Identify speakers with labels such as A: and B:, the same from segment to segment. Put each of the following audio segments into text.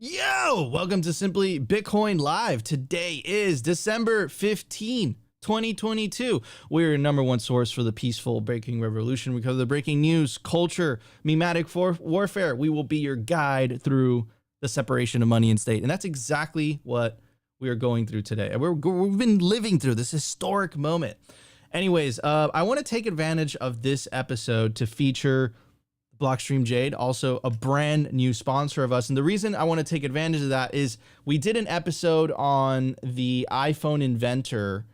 A: Yo, welcome to Simply Bitcoin Live. Today is December 15, 2022. We're your number one source for the peaceful breaking revolution. We cover the breaking news, culture, memetic warfare. We will be your guide through the separation of money and state. And that's exactly what we are going through today. We've been living through this historic moment. Anyways, I want to take advantage of this episode to feature Blockstream Jade, also a brand new sponsor of us. And the reason I want to take advantage of that is we did an episode on the iPhone inventor,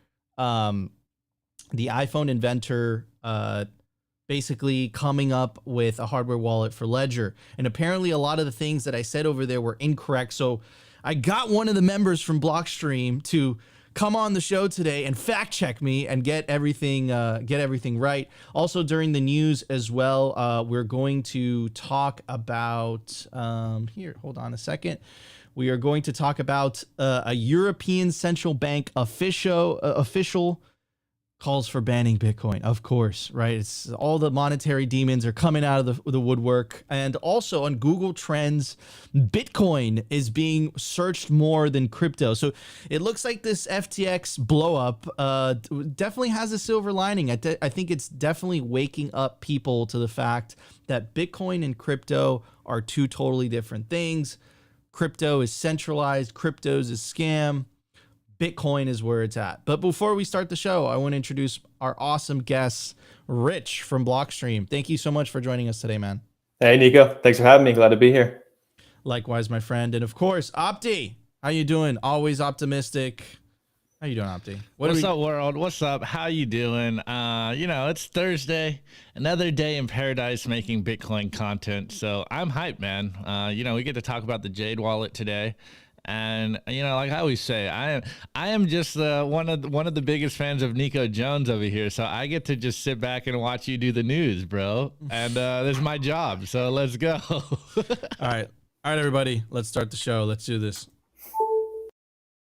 A: basically coming up with a hardware wallet for Ledger. And apparently a lot of the things that I said over there were incorrect. So I got one of the members from Blockstream to come on the show today and fact check me and get everything right. Also during the news as well, we're going to talk about here. Hold on a second. We are going to talk about a European Central Bank official calls for banning Bitcoin, of course, right? It's all the monetary demons are coming out of the woodwork. And also on Google Trends, Bitcoin is being searched more than crypto. So it looks like this FTX blow up definitely has a silver lining. I think it's definitely waking up people to the fact that Bitcoin and crypto are two totally different things. Crypto is centralized, crypto is a scam. Bitcoin is where it's at. But before we start the show, I want to introduce our awesome guest, Rich from Blockstream. Thank you so much for joining us today, man.
B: Hey, Nico. Thanks for having me. Glad to be here.
A: Likewise, my friend. And of course, Opti. How you doing? Always optimistic. How you doing, Opti?
C: What's up, world? What's up? How you doing? It's Thursday. Another day in paradise making Bitcoin content. So I'm hyped, man. We get to talk about the Jade wallet today. And like I always say, I am just one of the biggest fans of Nico Jones over here. So I get to just sit back and watch you do the news, bro. And this is my job. So let's go.
A: All right, everybody. Let's start the show. Let's do this.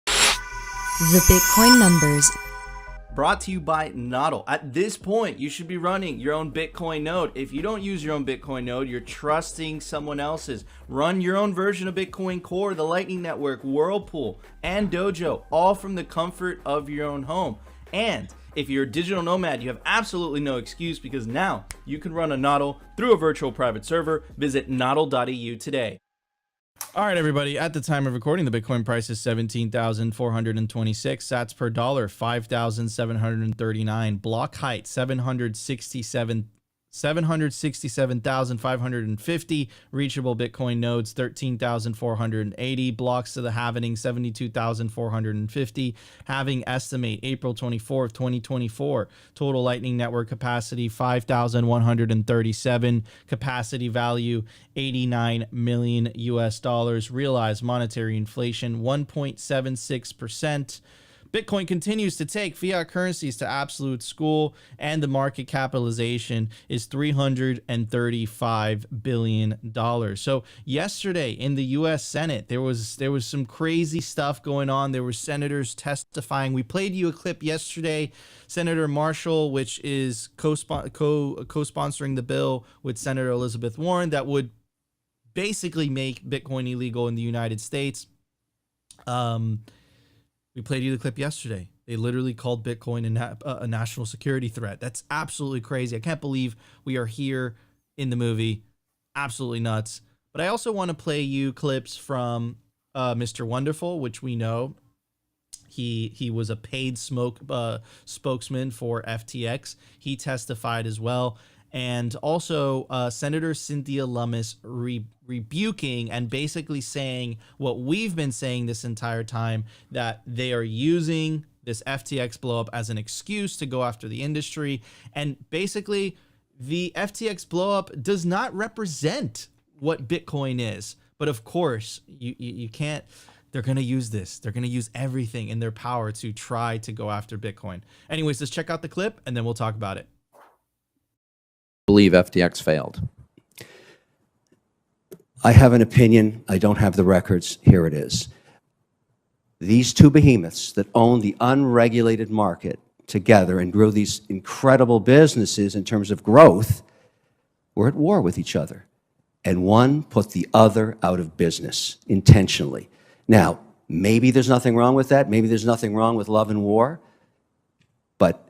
D: The Bitcoin numbers.
A: Brought to you by NODL. At this point, you should be running your own Bitcoin node. If you don't use your own Bitcoin node, you're trusting someone else's. Run your own version of Bitcoin Core, the Lightning Network, Whirlpool, and Dojo, all from the comfort of your own home. And if you're a digital nomad, you have absolutely no excuse because now you can run a NODL through a virtual private server. Visit nodl.eu today. All right, everybody. At the time of recording, the Bitcoin price is 17,426 sats per dollar, 5,739. Block height 767,550. Reachable Bitcoin nodes 13,480. Blocks to the halvening 72,450. Halving estimate April 24th, 2024. Total Lightning Network capacity 5,137. Capacity value 89 million US dollars. Realized monetary inflation 1.76%. Bitcoin continues to take fiat currencies to absolute school, and the market capitalization is $335 billion. So yesterday in the U.S. Senate, there was some crazy stuff going on. There were senators testifying. We played you a clip yesterday. Senator Marshall, which is co-sponsoring the bill with Senator Elizabeth Warren, that would basically make Bitcoin illegal in the United States. We played you the clip yesterday. They literally called Bitcoin a national security threat. That's absolutely crazy. I can't believe we are here in the movie. Absolutely nuts. But I also want to play you clips from Mr. Wonderful, which we know he was a paid spokesman for FTX. He testified as well. And also Senator Cynthia Lummis rebuking and basically saying what we've been saying this entire time, that they are using this FTX blowup as an excuse to go after the industry. And basically, the FTX blowup does not represent what Bitcoin is. But of course, you can't. They're going to use this. They're going to use everything in their power to try to go after Bitcoin. Anyways, let's check out the clip and then we'll talk about it.
E: Believe FTX failed. I have an opinion. I don't have the records. Here it is. These two behemoths that own the unregulated market together and grew these incredible businesses in terms of growth were at war with each other. and one put the other out of business intentionally. Now, maybe there's nothing wrong with that. Maybe there's nothing wrong with love and war. But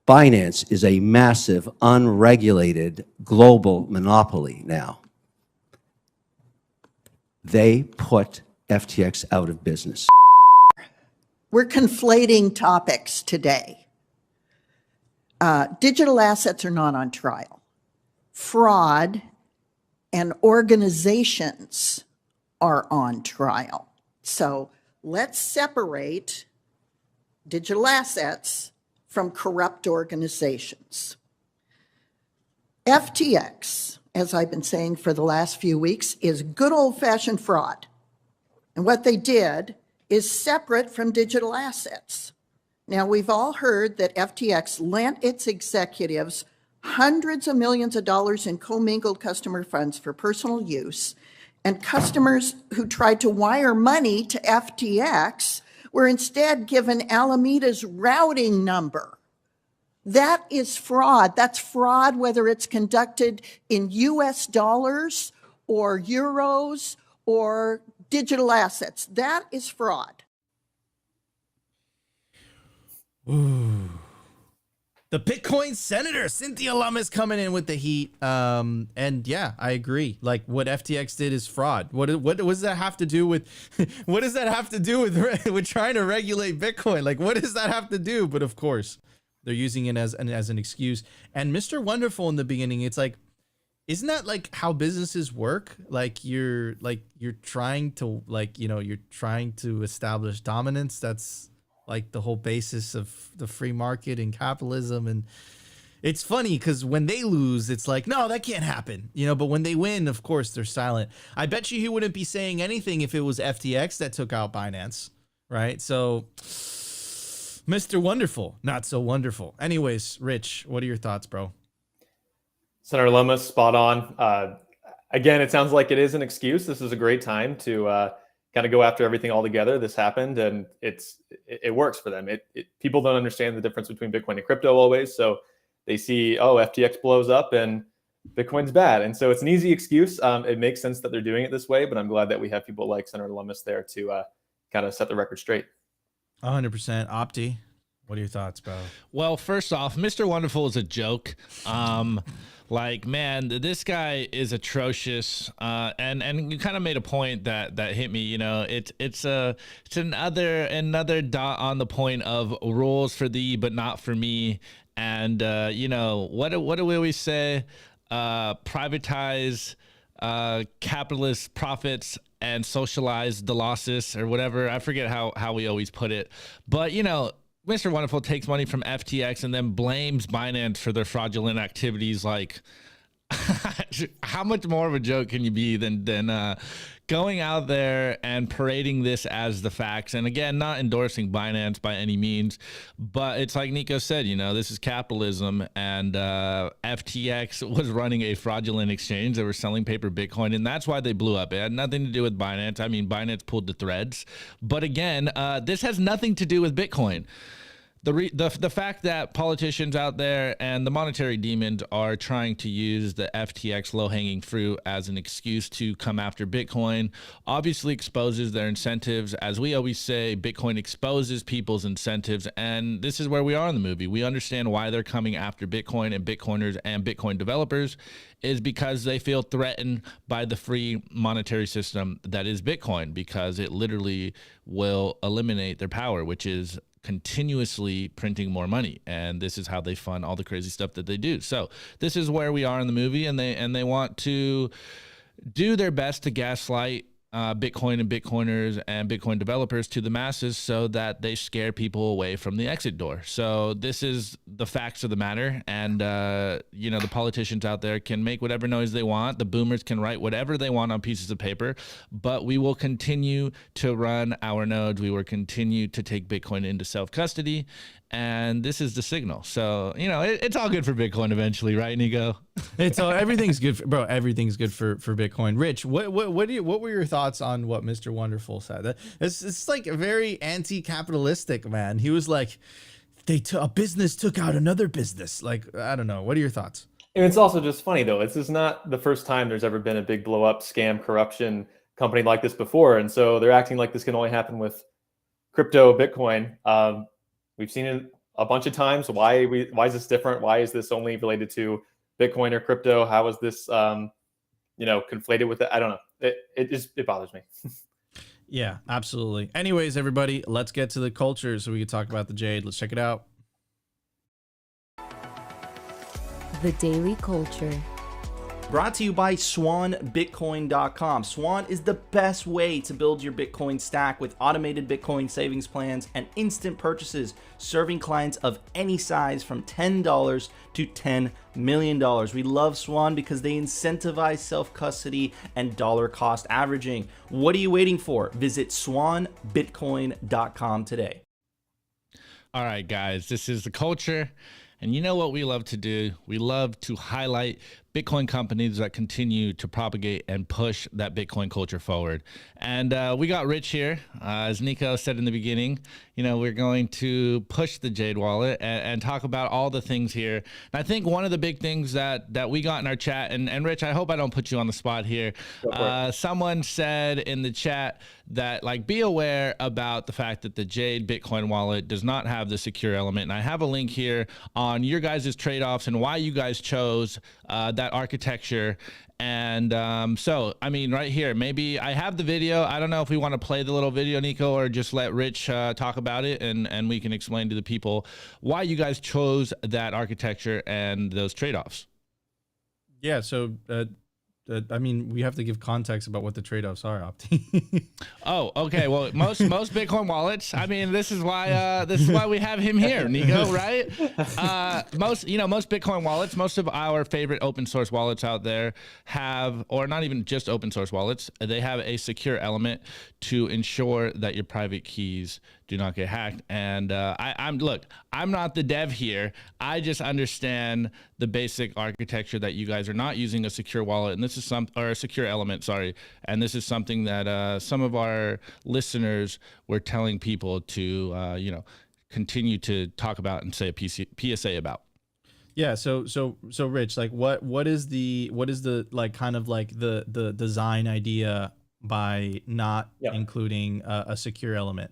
E: Binance is a massive, unregulated global monopoly now. They put FTX out of business.
F: We're conflating topics today. Digital assets are not on trial. Fraud and organizations are on trial. So let's separate digital assets from corrupt organizations. FTX, as I've been saying for the last few weeks, is good old-fashioned fraud. And what they did is separate from digital assets. Now, we've all heard that FTX lent its executives hundreds of millions of dollars in commingled customer funds for personal use, and customers who tried to wire money to FTX were instead given Alameda's routing number. That is fraud. That's fraud whether it's conducted in US dollars or euros or digital assets. That is fraud.
A: Ooh. The Bitcoin senator, Cynthia Lummis, coming in with the heat. And yeah, I agree. Like, what FTX did is fraud. What does that have to do with, what does that have to do with trying to regulate Bitcoin? Like, what does that have to do? But of course, they're using it as an excuse. And Mr. Wonderful in the beginning, it's like, isn't that like how businesses work? Like you're trying to you're trying to establish dominance. That's like the whole basis of the free market and capitalism. And it's funny because when they lose, it's like, no, that can't happen. But when they win, of course, they're silent. I bet you he wouldn't be saying anything if it was FTX that took out Binance, right? So Mr. Wonderful, not so wonderful. Anyways, Rich, what are your thoughts, bro?
B: Senator Lummis, spot on. Again, it sounds like it is an excuse. This is a great time to kind of go after everything all together. This happened, and it works for them. People don't understand the difference between Bitcoin and crypto always, so they see, oh, FTX blows up and Bitcoin's bad, and so it's an easy excuse. It makes sense that they're doing it this way, but I'm glad that we have people like Senator Lummis there to kind of set the record straight.
A: 100%. Opti, what are your thoughts, bro?
C: Well, first off, Mr. Wonderful is a joke. Like, man, this guy is atrocious. And you kind of made a point that hit me. It's another dot on the point of rules for thee, but not for me. And what do we always say? Privatize capitalist profits and socialize the losses, or whatever. I forget how we always put it, but Mr. Wonderful takes money from FTX and then blames Binance for their fraudulent activities. Like, how much more of a joke can you be than going out there and parading this as the facts? And again, not endorsing Binance by any means, but it's like Nico said, this is capitalism, and FTX was running a fraudulent exchange. They were selling paper Bitcoin, and that's why they blew up. It had nothing to do with Binance. I mean, Binance pulled the threads, but again, this has nothing to do with Bitcoin. The fact that politicians out there and the monetary demons are trying to use the FTX low-hanging fruit as an excuse to come after Bitcoin obviously exposes their incentives. As we always say, Bitcoin exposes people's incentives, and this is where we are in the movie. We understand why they're coming after Bitcoin and Bitcoiners and Bitcoin developers is because they feel threatened by the free monetary system that is Bitcoin, because it literally will eliminate their power, which is continuously printing more money, and this is how they fund all the crazy stuff that they do. So this is where we are in the movie, and they want to do their best to gaslight Bitcoin and Bitcoiners and Bitcoin developers to the masses so that they scare people away from the exit door. So this is the facts of the matter. And, the politicians out there can make whatever noise they want. The boomers can write whatever they want on pieces of paper, but we will continue to run our nodes. We will continue to take Bitcoin into self-custody. And this is the signal. So, it's all good for Bitcoin eventually, right, Nico?
A: Everything's good, bro. Everything's good for Bitcoin. Rich, what were your thoughts on what Mr. Wonderful said? It's like a very anti-capitalistic, man. He was like, a business took out another business. Like, I don't know. What are your thoughts?
B: And it's also just funny though. This is not the first time there's ever been a big blow up scam corruption company like this before. And so they're acting like this can only happen with crypto Bitcoin. We've seen it a bunch of times. Why is this different? Why is this only related to Bitcoin or crypto? How is this, conflated with it? I don't know. It bothers me.
A: Yeah, absolutely. Anyways, everybody, let's get to the culture so we can talk about the Jade. Let's check it out.
D: The Daily Culture.
A: Brought to you by SwanBitcoin.com. Swan is the best way to build your Bitcoin stack with automated Bitcoin savings plans and instant purchases, serving clients of any size from $10 to $10 million. We love Swan because they incentivize self-custody and dollar cost averaging. What are you waiting for? Visit SwanBitcoin.com today.
C: All right, guys, this is the culture. And you know what we love to do? We love to highlight Bitcoin companies that continue to propagate and push that Bitcoin culture forward. And we got Rich here. As Nico said in the beginning, we're going to push the Jade wallet and talk about all the things here. And I think one of the big things that we got in our chat, and Rich, I hope I don't put you on the spot here. Someone said in the chat that be aware about the fact that the Jade Bitcoin wallet does not have the secure element. And I have a link here on your guys' trade-offs and why you guys chose that architecture. And so, right here, maybe I have the video. I don't know if we want to play the little video, Nico, or just let Rich talk about it and we can explain to the people why you guys chose that architecture and those trade-offs.
A: Yeah, so we have to give context about what the trade-offs are, Opti.
C: Oh, okay. Well, most Bitcoin wallets. This is why we have him here, Nico. Right? Most Bitcoin wallets, most of our favorite open source wallets out there have, or not even just open source wallets, they have a secure element to ensure that your private keys do not get hacked. And I'm not the dev here. I just understand the basic architecture that you guys are not using a secure wallet, and this is a secure element. Sorry, and this is something that some of our listeners were telling people to continue to talk about and say a PSA about.
A: Yeah, so Rich, what is the the design idea by not including a secure element?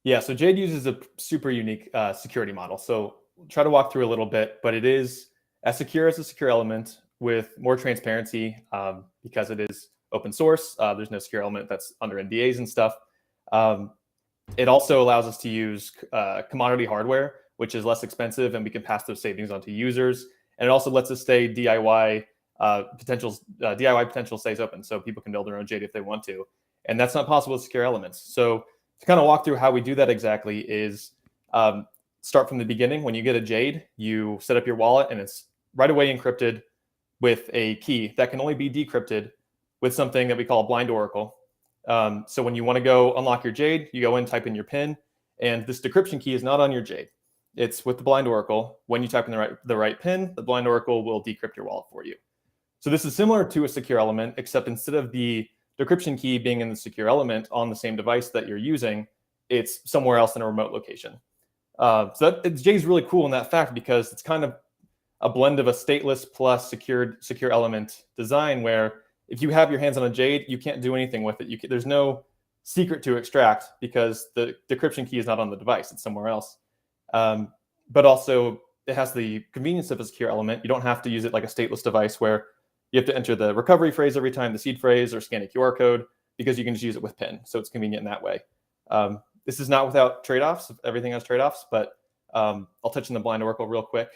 B: Yeah, so Jade uses a super unique security model. So we'll try to walk through a little bit, but it is as secure as a secure element with more transparency because it is open source. There's no secure element that's under NDAs and stuff. It also allows us to use commodity hardware, which is less expensive, and we can pass those savings on to users. And it also lets us stay DIY potential stays open, so people can build their own Jade if they want to. And that's not possible with secure elements. So to kind of walk through how we do that exactly is start from the beginning. When you get a Jade, you set up your wallet and it's right away encrypted with a key that can only be decrypted with something that we call a blind oracle. So when you want to go unlock your Jade, you go in, type in your PIN, and this decryption key is not on your Jade. It's with the blind oracle. When you type in the right PIN, the blind oracle will decrypt your wallet for you. So this is similar to a secure element, except instead of the decryption key being in the secure element on the same device that you're using, it's somewhere else in a remote location. Jade is really cool in that fact because it's kind of a blend of a stateless plus secure element design where if you have your hands on a Jade, you can't do anything with it. There's no secret to extract because the decryption key is not on the device, it's somewhere else. But also it has the convenience of a secure element. You don't have to use it like a stateless device where you have to enter the recovery phrase every time, the seed phrase, or scan a QR code, because you can just use it with PIN. So it's convenient in that way. This is not without trade-offs. Everything has trade-offs, but I'll touch on the blind oracle real quick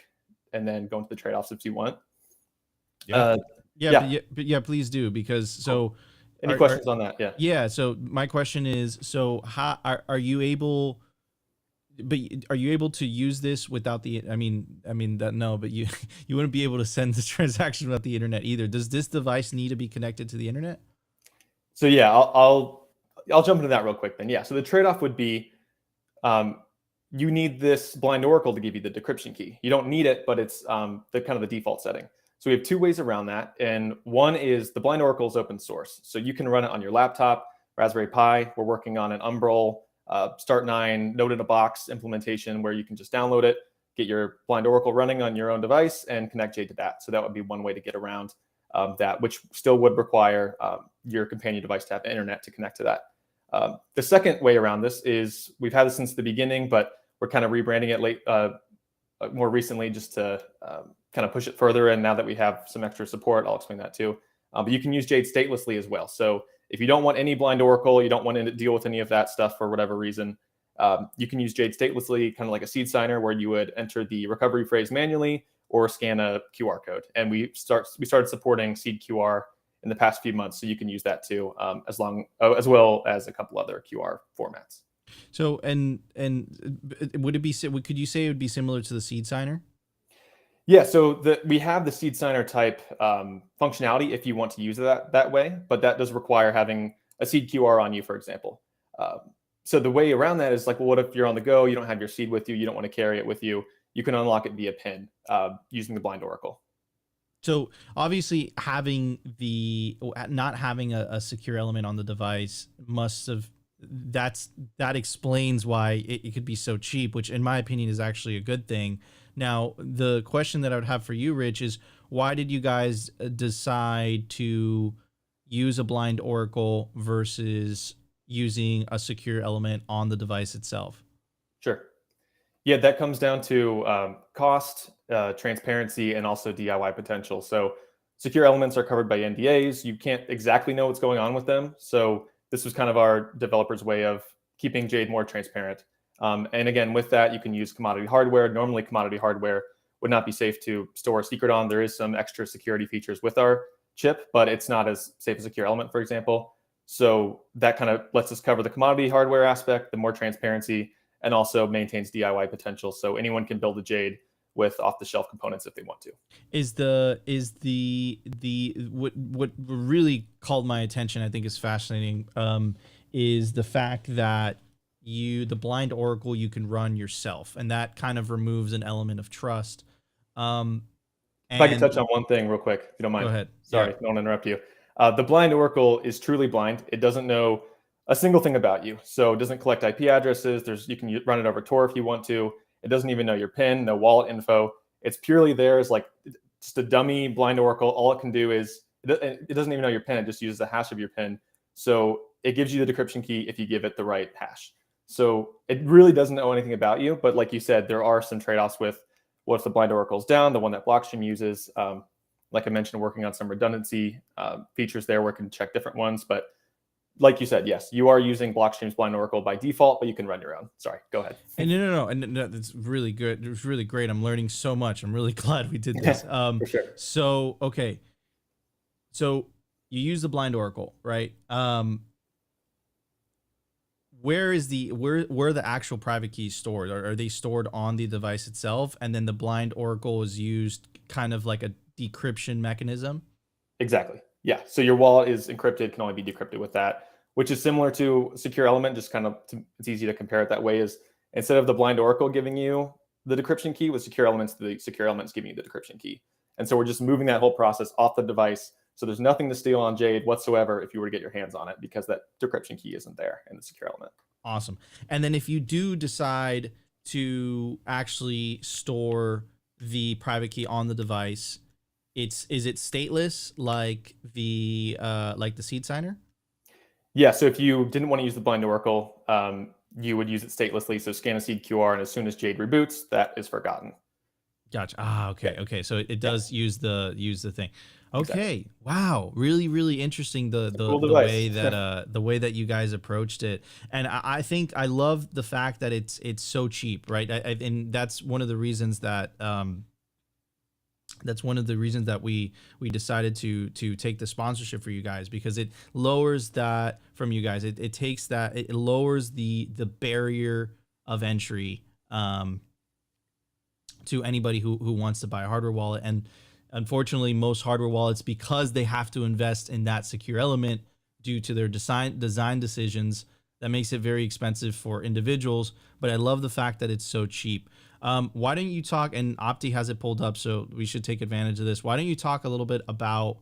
B: and then go into the trade-offs if you want.
A: Please do, because
B: Any questions on that?
A: Yeah. So my question is, so how are you able? But are you able to use this without the? But you wouldn't be able to send the transaction without the internet either. Does this device need to be connected to the internet?
B: So yeah, I'll jump into that real quick then. Yeah. So the trade-off would be, you need this blind oracle to give you the decryption key. You don't need it, but it's the kind of the default setting. So we have two ways around that, and one is the blind oracle is open source, so you can run it on your laptop, Raspberry Pi. We're working on an Umbrel Start9 Node in a Box implementation where you can just download it, get your blind oracle running on your own device and connect Jade to that. So that would be one way to get around that, which still would require your companion device to have internet to connect to that. The second way around this is we've had this since the beginning, but we're kind of rebranding it more recently just to kind of push it further. And now that we have some extra support, I'll explain that too. But you can use Jade statelessly as well. So if you don't want any blind oracle, you don't want to deal with any of that stuff for whatever reason, you can use Jade statelessly, kind of like a seed signer, where you would enter the recovery phrase manually or scan a QR code. And we started supporting seed QR in the past few months, so you can use that too, as well as a couple other QR formats.
A: So and would it be? Could you say it would be similar to the seed signer?
B: Yeah, so we have the seed signer type functionality if you want to use it that way, but that does require having a seed QR on you, for example. So the way around that is like, well, what if you're on the go, you don't have your seed with you, you don't want to carry it with you, you can unlock it via PIN using the blind oracle.
A: So obviously not having a secure element on the device that explains why it could be so cheap, which in my opinion is actually a good thing. Now, the question that I would have for you, Rich, is why did you guys decide to use a blind oracle versus using a secure element on the device itself?
B: Sure. Yeah, that comes down to cost, transparency, and also DIY potential. So secure elements are covered by NDAs. You can't exactly know what's going on with them. So this was kind of our developers' way of keeping Jade more transparent. And again, with that, you can use commodity hardware. Normally, commodity hardware would not be safe to store a secret on. There is some extra security features with our chip, but it's not as safe as a secure element, for example. So that kind of lets us cover the commodity hardware aspect, the more transparency, and also maintains DIY potential. So anyone can build a Jade with off-the-shelf components if they want to.
A: What really called my attention, I think is fascinating, is the fact that the blind oracle you can run yourself, and that kind of removes an element of trust.
B: If I could touch on one thing real quick, if you don't mind.
A: Go ahead.
B: Sorry,
A: Yeah.
B: don't want to interrupt you. The blind oracle is truly blind. It doesn't know a single thing about you. So it doesn't collect IP addresses. You can run it over Tor if you want to. It doesn't even know your PIN, no wallet info. It's purely there as like just a dummy blind oracle. All it can do is, it doesn't even know your PIN. It just uses the hash of your PIN. So it gives you the decryption key if you give it the right hash. So it really doesn't know anything about you. But like you said, there are some trade-offs with what if the blind oracle is down, the one that Blockstream uses. Like I mentioned, working on some redundancy features there where it can check different ones. But like you said, yes, you are using Blockstream's blind oracle by default, but you can run your own. Sorry, go ahead.
A: And no, that's really good. It was really great. I'm learning so much. I'm really glad we did this.
B: For sure.
A: So, okay. So you use the blind oracle, right? Where are the actual private keys stored? Are they stored on the device itself? And then the blind oracle is used kind of like a decryption mechanism?
B: Exactly. Yeah. So your wallet is encrypted, can only be decrypted with that, which is similar to a secure element. Just kind of, it's easy to compare it that way. Is instead of the blind oracle giving you the decryption key, with secure elements, the secure elements giving you the decryption key. And so we're just moving that whole process off the device. So there's nothing to steal on Jade whatsoever if you were to get your hands on it, because that decryption key isn't there in the secure element.
A: Awesome. And then if you do decide to actually store the private key on the device, is it stateless like the seed signer?
B: Yeah. So if you didn't want to use the blind oracle, you would use it statelessly. So scan a seed QR, and as soon as Jade reboots, that is forgotten.
A: Gotcha. Okay.
B: Yeah.
A: Okay. So it does use the thing. Okay.
B: Exactly.
A: Wow. Really, really interesting.
B: Cool
A: The
B: device.
A: way that you guys approached it, and I think I love the fact that it's so cheap, right? And that's one of the reasons that we decided to take the sponsorship for you guys, because it lowers that from you guys. It lowers the barrier of entry to anybody who wants to buy a hardware wallet. And unfortunately, most hardware wallets, because they have to invest in that secure element due to their design decisions, that makes it very expensive for individuals. But I love the fact that it's so cheap. Why don't you talk, and Opti has it pulled up, so we should take advantage of this. Why don't you talk a little bit about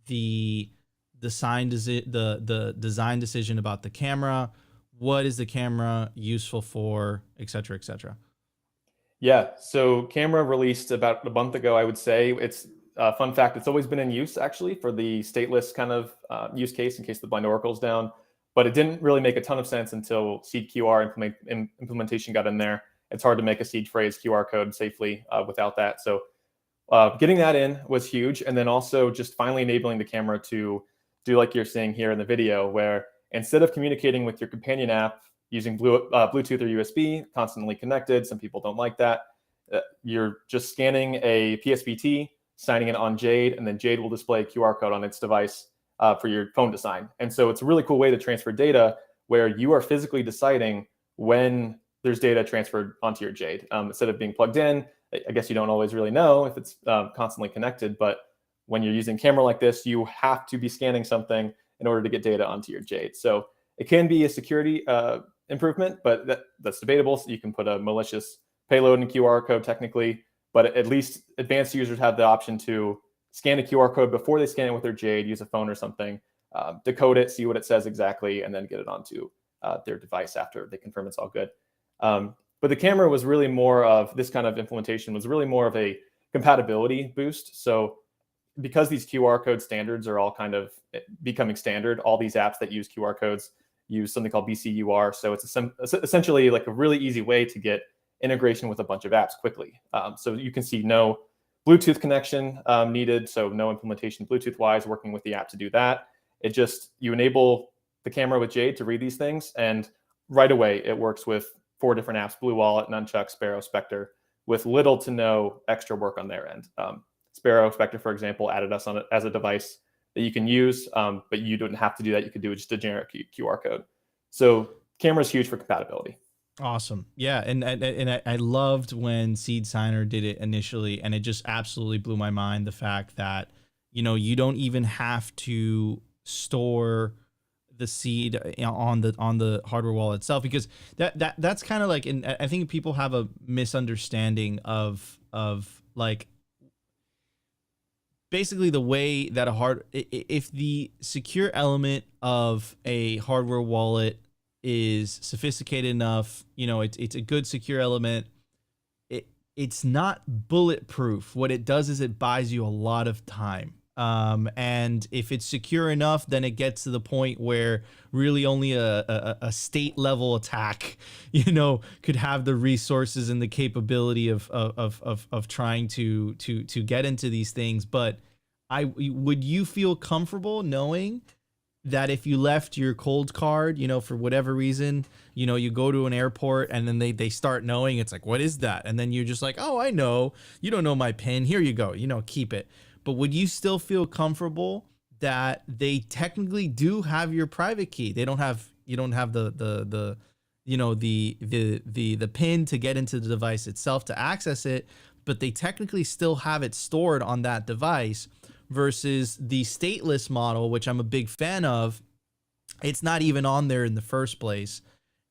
A: the design decision about the camera? What is the camera useful for, et cetera, et cetera?
B: Yeah, so Camera released about a month ago, I would say. It's fun fact, it's always been in use actually for the stateless kind of use case in case the blind oracle's down, but it didn't really make a ton of sense until seed QR implementation got in there. It's hard to make a seed phrase QR code safely without that. So getting that in was huge. And then also just finally enabling the camera to do like you're seeing here in the video, where instead of communicating with your companion app using Bluetooth or USB, constantly connected, some people don't like that. You're just scanning a PSVT, signing it on Jade, and then Jade will display a QR code on its device for your phone to sign. And so it's a really cool way to transfer data where you are physically deciding when there's data transferred onto your Jade. Instead of being plugged in, I guess you don't always really know if it's constantly connected, but when you're using camera like this, you have to be scanning something in order to get data onto your Jade. So it can be a security improvement, but that's debatable. So you can put a malicious payload and QR code technically, but at least advanced users have the option to scan a QR code before they scan it with their Jade, use a phone or something, decode it, see what it says exactly, and then get it onto their device after they confirm it's all good. But the camera was really more of this kind of implementation was really more of a compatibility boost. So because these QR code standards are all kind of becoming standard, all these apps that use QR codes use something called BCUR. So it's essentially like a really easy way to get integration with a bunch of apps quickly. So you can see no Bluetooth connection needed. So no implementation Bluetooth wise working with the app to do that. It just, you enable the camera with Jade to read these things, and right away it works with 4 different apps: Blue Wallet, Nunchuck, Sparrow, Spectre, with little to no extra work on their end. Sparrow, Spectre, for example, added us on it as a device that you can use, but you don't have to do that. You could do just a generic QR code. So camera is huge for compatibility.
A: Awesome. Yeah. And I loved when Seed Signer did it initially, and it just absolutely blew my mind. The fact that, you don't even have to store the seed on the hardware wallet itself, because that's kind of like, and I think people have a misunderstanding of like basically the way that if the secure element of a hardware wallet is sophisticated enough, it's a good secure element. It's not bulletproof. What it does is it buys you a lot of time. And if it's secure enough, then it gets to the point where really only a state level attack, could have the resources and the capability of trying to get into these things. But would you feel comfortable knowing that if you left your cold card, for whatever reason, you go to an airport and then they start knowing, it's like, what is that? And then you're just like, oh, I know, you don't know my PIN. Here you go, keep it. But would you still feel comfortable that they technically do have your private key? You don't have the PIN to get into the device itself to access it, but they technically still have it stored on that device, versus the stateless model, which I'm a big fan of. It's not even on there in the first place.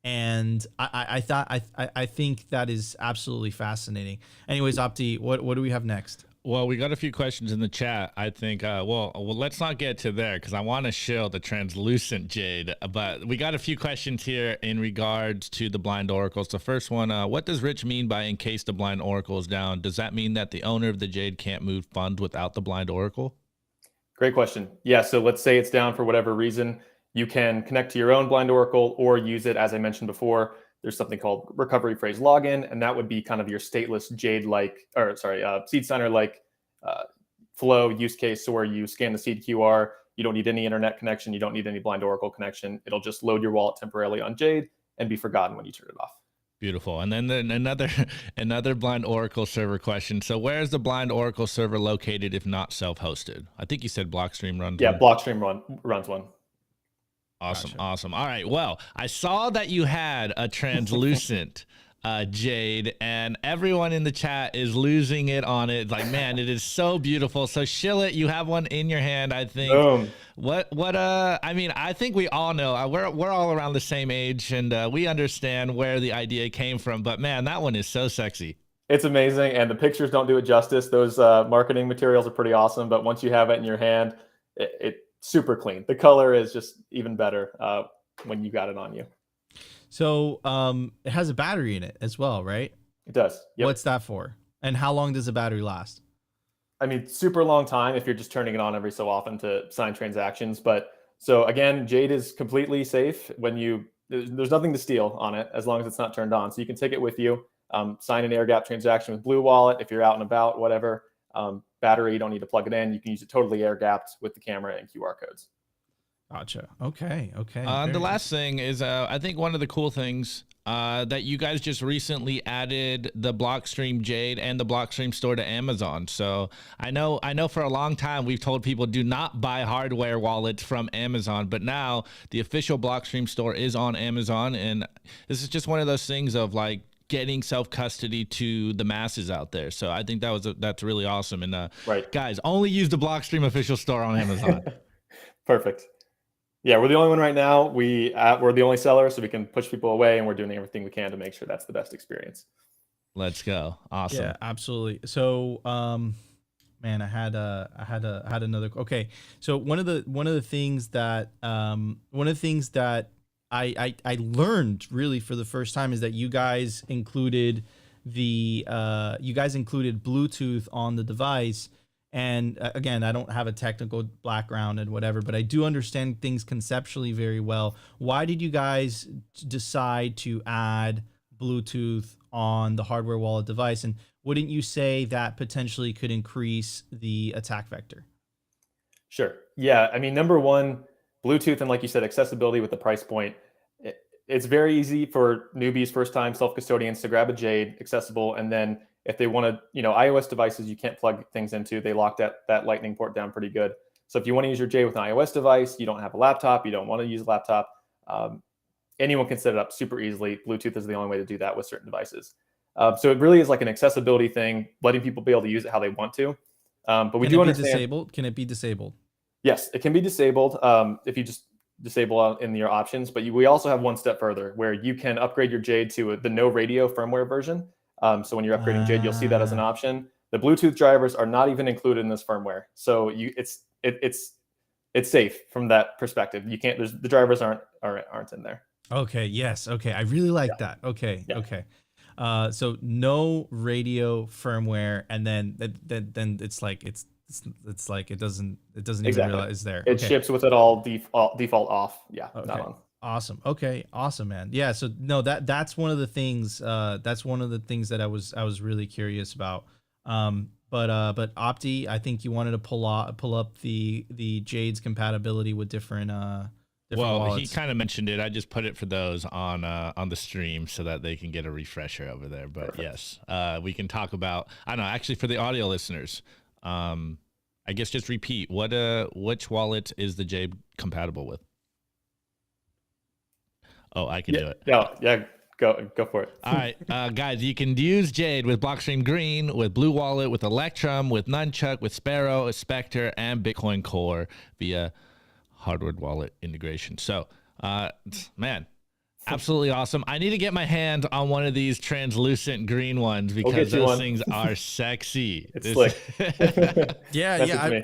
A: And I think that is absolutely fascinating. Anyways, Opti, what do we have next?
C: Well, we got a few questions in the chat. I think, well, let's not get to there because I want to show the translucent Jade. But we got a few questions here in regards to the blind oracles. The first one, what does Rich mean by in case the blind oracle is down? Does that mean that the owner of the Jade can't move funds without the blind oracle?
B: Great question. Yeah, so let's say it's down for whatever reason. You can connect to your own blind oracle or use it, as I mentioned before. There's something called recovery phrase login, and that would be kind of your stateless Jade-like, Seed Signer-like flow use case. So where you scan the seed QR, you don't need any internet connection, you don't need any blind oracle connection. It'll just load your wallet temporarily on Jade and be forgotten when you turn it off.
C: Beautiful. And then another blind oracle server question. So where is the blind oracle server located if not self-hosted? I think you said Blockstream runs.
B: Yeah, Blockstream runs one.
C: Awesome.
A: Gotcha.
C: Awesome. All right. Well, I saw that you had a translucent Jade, and everyone in the chat is losing it on it. Like, man, it is so beautiful. So Shillet, you have one in your hand, I think.
B: Boom.
C: I mean, I think we all know we're all around the same age, and we understand where the idea came from. But man, that one is so sexy.
B: It's amazing, and the pictures don't do it justice. Those marketing materials are pretty awesome, but once you have it in your hand, it's super clean. The color is just even better when you got it on you.
A: So it has a battery in it as well, right?
B: It does. Yep.
A: What's that for? And how long does the battery last?
B: I mean, super long time if you're just turning it on every so often to sign transactions. But so again, Jade is completely safe when there's nothing to steal on it as long as it's not turned on. So you can take it with you, sign an air gap transaction with Blue Wallet if you're out and about, whatever. Battery, you don't need to plug it in. You can use it totally air gapped with the camera and QR codes.
A: Gotcha. Okay.
C: The last thing is, I think one of the cool things that you guys just recently added the Blockstream Jade and the Blockstream store to Amazon. So I know for a long time we've told people do not buy hardware wallets from Amazon, but now the official Blockstream store is on Amazon, and this is just one of those things of like getting self-custody to the masses out there. So I think that's really awesome. And
B: right,
C: guys, only use the Blockstream official store on Amazon.
B: Perfect. Yeah, we're the only one right now. We're the only seller, so we can push people away, and we're doing everything we can to make sure that's the best experience.
C: Let's go. Awesome.
A: Yeah, absolutely. So, man, I had another. Okay, so one of the things that I learned really for the first time is that you guys included Bluetooth on the device. And again, I don't have a technical background and whatever, but I do understand things conceptually very well. Why did you guys decide to add Bluetooth on the hardware wallet device? And wouldn't you say that potentially could increase the attack vector?
B: Sure. Yeah. I mean, number one, Bluetooth and like you said, accessibility with the price point. It's very easy for newbies, first-time self-custodians to grab a Jade, accessible, and then if they want to, iOS devices, you can't plug things into. They lock that lightning port down pretty good. So if you want to use your Jade with an iOS device, you don't have a laptop, you don't want to use a laptop, anyone can set it up super easily. Bluetooth is the only way to do that with certain devices. So it really is like an accessibility thing, letting people be able to use it how they want to. But we do understand.
A: Disabled? Can it be disabled?
B: Yes, it can be disabled if you just disable in your options. But we also have one step further where you can upgrade your Jade to the no radio firmware version. So when you're upgrading Jade, you'll see that as an option. The Bluetooth drivers are not even included in this firmware, so it's safe from that perspective. You can't. The drivers aren't in there.
A: Okay. Yes. Okay. I really like that. Okay. Yeah. Okay. So no radio firmware, and then it's like it's like it doesn't even realize it's there.
B: It ships with it all default off. Yeah.
A: Okay.
B: Not on.
A: Awesome. Okay. Awesome, man. Yeah. So no, that's one of the things. That's one of the things that I was really curious about. But Opti, I think you wanted to pull up the Jade's compatibility with different wallets.
C: He kind of mentioned it. I just put it for those on the stream so that they can get a refresher over there. But Perfect. Yes, we can talk about. I don't know. Actually, for the audio listeners, I guess just repeat which wallet is the Jade compatible with? Oh, I can do it.
B: Yeah, go for it.
C: All right, guys, you can use Jade with Blockstream Green, with Blue Wallet, with Electrum, with Nunchuck, with Sparrow, Spectre, and Bitcoin Core via hardware wallet integration. So, man, absolutely awesome. I need to get my hand on one of these translucent green ones because those things are sexy.
B: It's slick.
A: Yeah.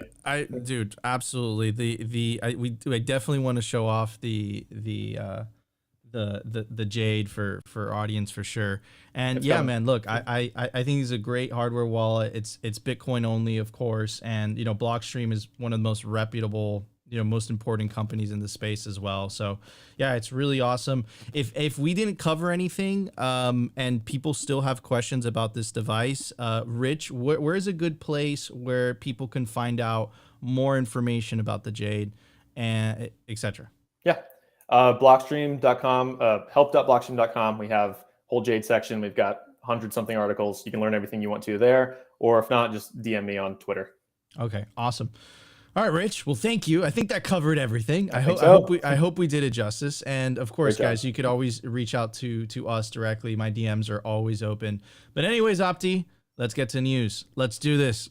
A: Dude, absolutely. I definitely want to show off the Jade for audience for sure. And man, look, I think it's a great hardware wallet. It's Bitcoin only, of course, and Blockstream is one of the most reputable, most important companies in the space as well. So yeah, it's really awesome. If we didn't cover anything and people still have questions about this device, Rich, where is a good place where people can find out more information about the Jade and etc.?
B: Yeah. Blockstream.com, help.blockstream.com. We have whole Jade section. We've got 100-something articles. You can learn everything you want to there, or if not, just DM me on Twitter.
A: Okay, awesome. All right, Rich. Well, thank you. I think that covered everything. I hope we did it justice. And of course, guys, you could always reach out to us directly. My DMs are always open. But anyways, Opti, let's get to news. Let's do this.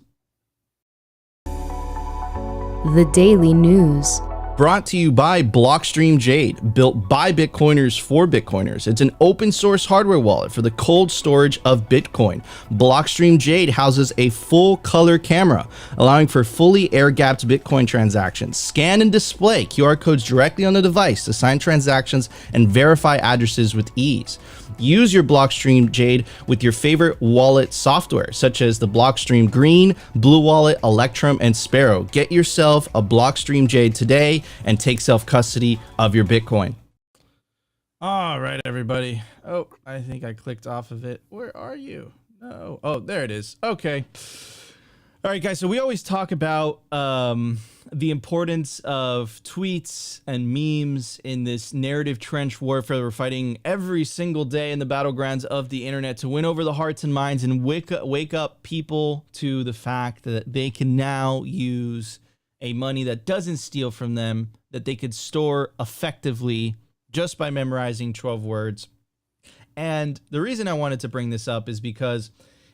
D: The Daily News.
A: Brought to you by Blockstream Jade, built by Bitcoiners for Bitcoiners. It's an open source hardware wallet for the cold storage of Bitcoin. Blockstream Jade houses a full color camera, allowing for fully air-gapped Bitcoin transactions. Scan and display QR codes directly on the device to sign transactions and verify addresses with ease. Use your Blockstream Jade with your favorite wallet software, such as the Blockstream Green, Blue Wallet, Electrum, and Sparrow. Get yourself a Blockstream Jade today and take self-custody of your Bitcoin. All right, everybody. Oh, I think I clicked off of it. Where are you? No. Oh, there it is. Okay. All right, guys. So we always talk about the importance of tweets and memes in this narrative trench warfare we're fighting every single day in the battlegrounds of the internet to win over the hearts and minds and wake up people to the fact that they can now use a money that doesn't steal from them, that they could store effectively just by memorizing 12 words. And the reason I wanted to bring this up is because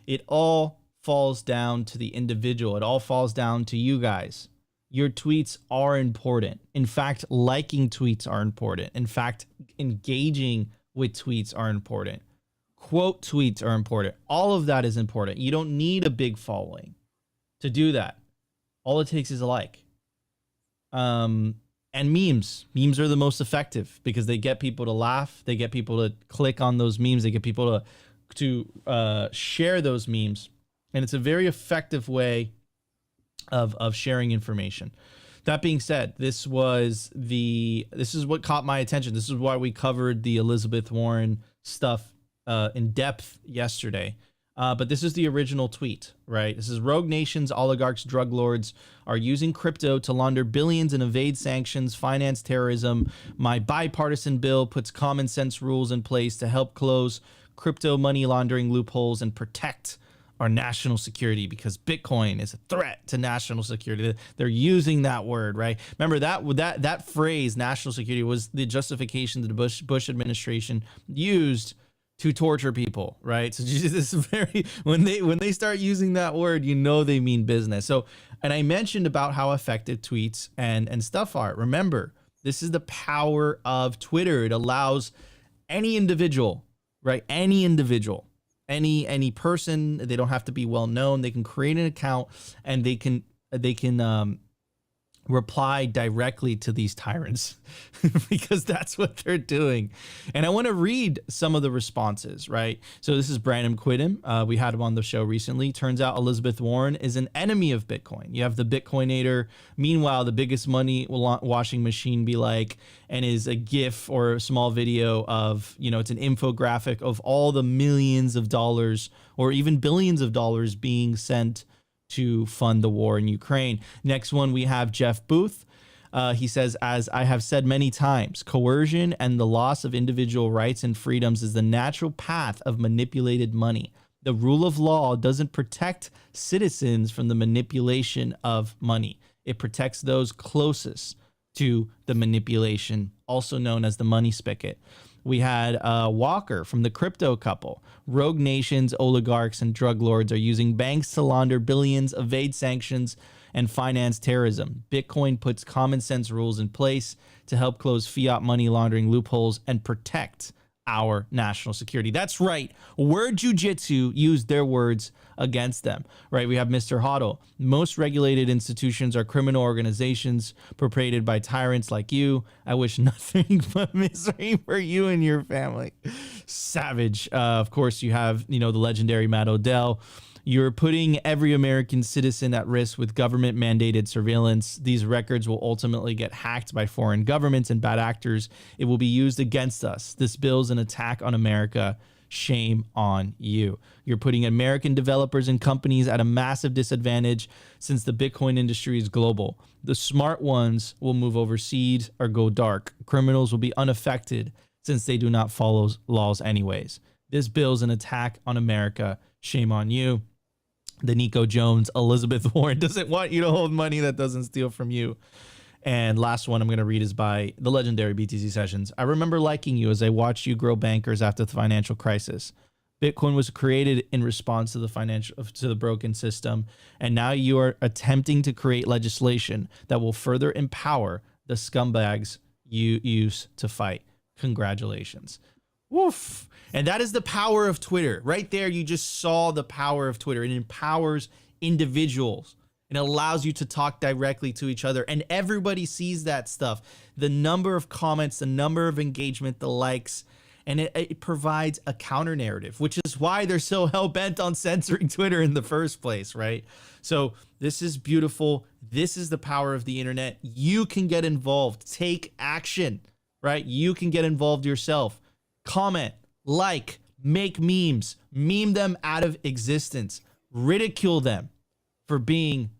A: it all falls down to the individual. It all falls down to you guys. Your tweets are important. In fact, liking tweets are important. In fact, engaging with tweets are important. Quote tweets are important. All of that is important. You don't need a big following to do that. All it takes is a like. And memes. Memes are the most effective because they get people to laugh. They get people to click on those memes. They get people to share those memes. And it's a very effective way of sharing information. That being said, this is what caught my attention. This is why we covered the Elizabeth Warren stuff in depth yesterday. But this is the original tweet, right? This is rogue nations, oligarchs, drug lords are using crypto to launder billions and evade sanctions, finance terrorism. My bipartisan bill puts common sense rules in place to help close crypto money laundering loopholes and protect our national security, because Bitcoin is a threat to national security. They're using that word, right? Remember that phrase, national security, was the justification that the Bush administration used to torture people, right? So this is very, when they start using that word, you know they mean business. So, and I mentioned about how effective tweets and stuff are. Remember, this is the power of Twitter. It allows any individual, right? Any individual, any person, they don't have to be well known. They can create an account and they can reply directly to these tyrants because that's what they're doing. And I want to read some of the responses, right? So this is Brandon Quidden. We had him on the show recently. Turns out Elizabeth Warren is an enemy of Bitcoin. You have the Bitcoinator. Meanwhile, the biggest money washing machine be like, and is a GIF or a small video of, it's an infographic of all the millions of dollars or even billions of dollars being sent to fund the war in Ukraine. Next one, we have Jeff Booth. He says, as I have said many times, coercion and the loss of individual rights and freedoms is the natural path of manipulated money. The rule of law doesn't protect citizens from the manipulation of money. It protects those closest to the manipulation, also known as the money spigot. We had Walker from the Crypto Couple. Rogue nations, oligarchs, and drug lords are using banks to launder billions, evade sanctions, and finance terrorism. Bitcoin puts common sense rules in place to help close fiat money laundering loopholes and protect our national security. That's right. Word Jiu-Jitsu used their words against them, right? We have Mr. Hoddle. Most regulated institutions are criminal organizations perpetrated by tyrants like you. I wish nothing but misery for you and your family. Savage. Of course, you have, the legendary Matt Odell. You're putting every American citizen at risk with government-mandated surveillance. These records will ultimately get hacked by foreign governments and bad actors. It will be used against us. This bill is an attack on America. Shame on you. You're putting American developers and companies at a massive disadvantage since the Bitcoin industry is global. The smart ones will move overseas or go dark. Criminals will be unaffected since they do not follow laws anyways. This bill is an attack on America. Shame on you. The Nico Jones, Elizabeth Warren doesn't want you to hold money that doesn't steal from you. And last one I'm going to read is by the legendary BTC Sessions. I remember liking you as I watched you grow bankers after the financial crisis. Bitcoin was created in response to the broken system, and now you are attempting to create legislation that will further empower the scumbags you use to fight. Congratulations. Woof. And that is the power of Twitter. Right there, you just saw the power of Twitter. It empowers individuals. It allows you to talk directly to each other. And everybody sees that stuff. The number of comments, the number of engagement, the likes, and it provides a counter narrative, which is why they're so hell-bent on censoring Twitter in the first place, right? So this is beautiful. This is the power of the internet. You can get involved. Take action, right? You can get involved yourself. Comment, like, make memes, meme them out of existence, ridicule them for being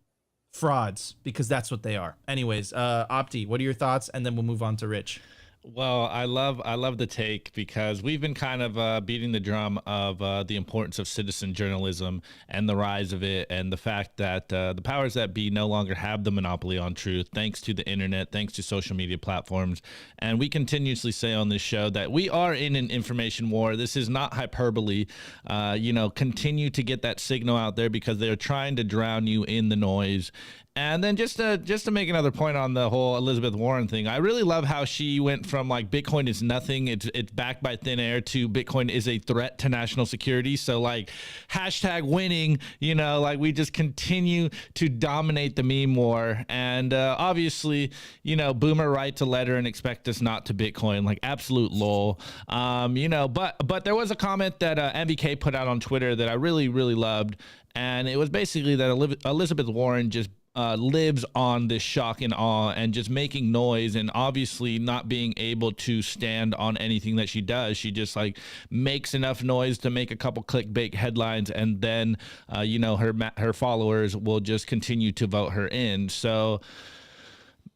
A: frauds, because that's what they are. Anyways, Opti, what are your thoughts? And then we'll move on to Rich.
C: Well, I love the take, because we've been kind of beating the drum of the importance of citizen journalism and the rise of it, and the fact that the powers that be no longer have the monopoly on truth, thanks to the internet, thanks to social media platforms. And we continuously say on this show that we are in an information war. This is not hyperbole. Continue to get that signal out there, because they're trying to drown you in the noise. And then just to make another point on the whole Elizabeth Warren thing, I really love how she went from like Bitcoin is nothing, it's backed by thin air, to Bitcoin is a threat to national security. So like hashtag winning, like we just continue to dominate the meme war. And obviously, boomer writes a letter and expect us not to Bitcoin, like absolute lol. But there was a comment that MVK put out on Twitter that I really, really loved. And it was basically that Elizabeth Warren just lives on this shock and awe and just making noise, and obviously not being able to stand on anything that she does. She just like makes enough noise to make a couple clickbait headlines, and then her followers will just continue to vote her in. So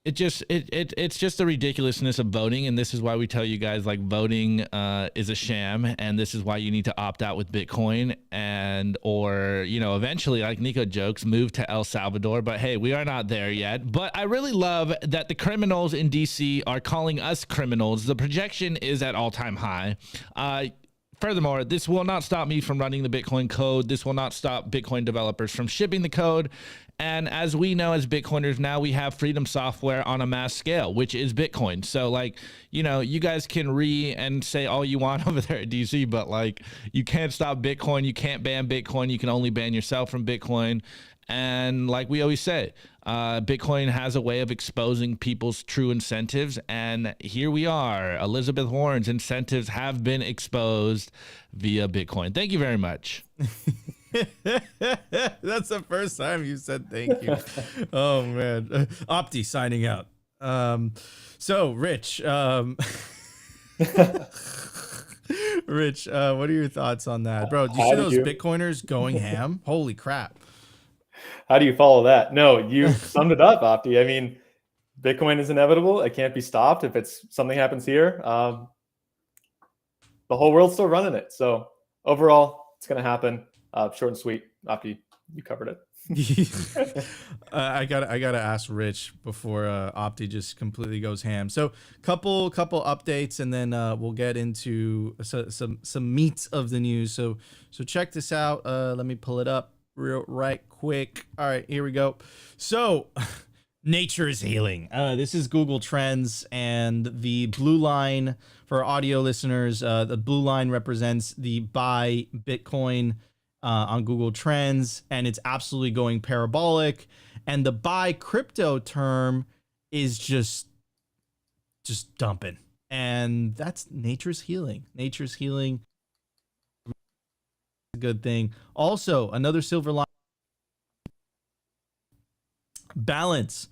C: it's just the ridiculousness of voting, and this is why we tell you guys like voting is a sham, and this is why you need to opt out with Bitcoin, or eventually, like Nico jokes, move to El Salvador. But hey, we are not there yet. But I really love that the criminals in DC are calling us criminals. The projection is at all-time high. Furthermore, this will not stop me from running the Bitcoin code. This will not stop Bitcoin developers from shipping the code. And as we know, as Bitcoiners, now we have freedom software on a mass scale, which is Bitcoin. So like, you guys can and say all you want over there at DC, but like, you can't stop Bitcoin. You can't ban Bitcoin. You can only ban yourself from Bitcoin. And like we always say, Bitcoin has a way of exposing people's true incentives. And here we are. Elizabeth Warren's incentives have been exposed via Bitcoin. Thank you very much.
A: That's the first time you said thank you. Oh, man. Opti signing out. So, Rich. Rich, what are your thoughts on that? Bro, do you see those Bitcoiners going ham? Holy crap.
B: How do you follow that? No, you summed it up, Opti. I mean, Bitcoin is inevitable. It can't be stopped. If something happens here, the whole world's still running it. So overall, it's going to happen. Short and sweet. Opti, you covered it.
A: I gotta ask Rich before Opti just completely goes ham. So couple updates, and then we'll get into some meat of the news. So check this out. Let me pull it up right quick. All right, here we go. So nature is healing. This is Google Trends, and the blue line for audio listeners, the blue line represents the buy Bitcoin on Google Trends, and it's absolutely going parabolic. And the buy crypto term is just dumping. And that's nature's healing. Nature's healing. A good thing. Also, another silver line. Balance.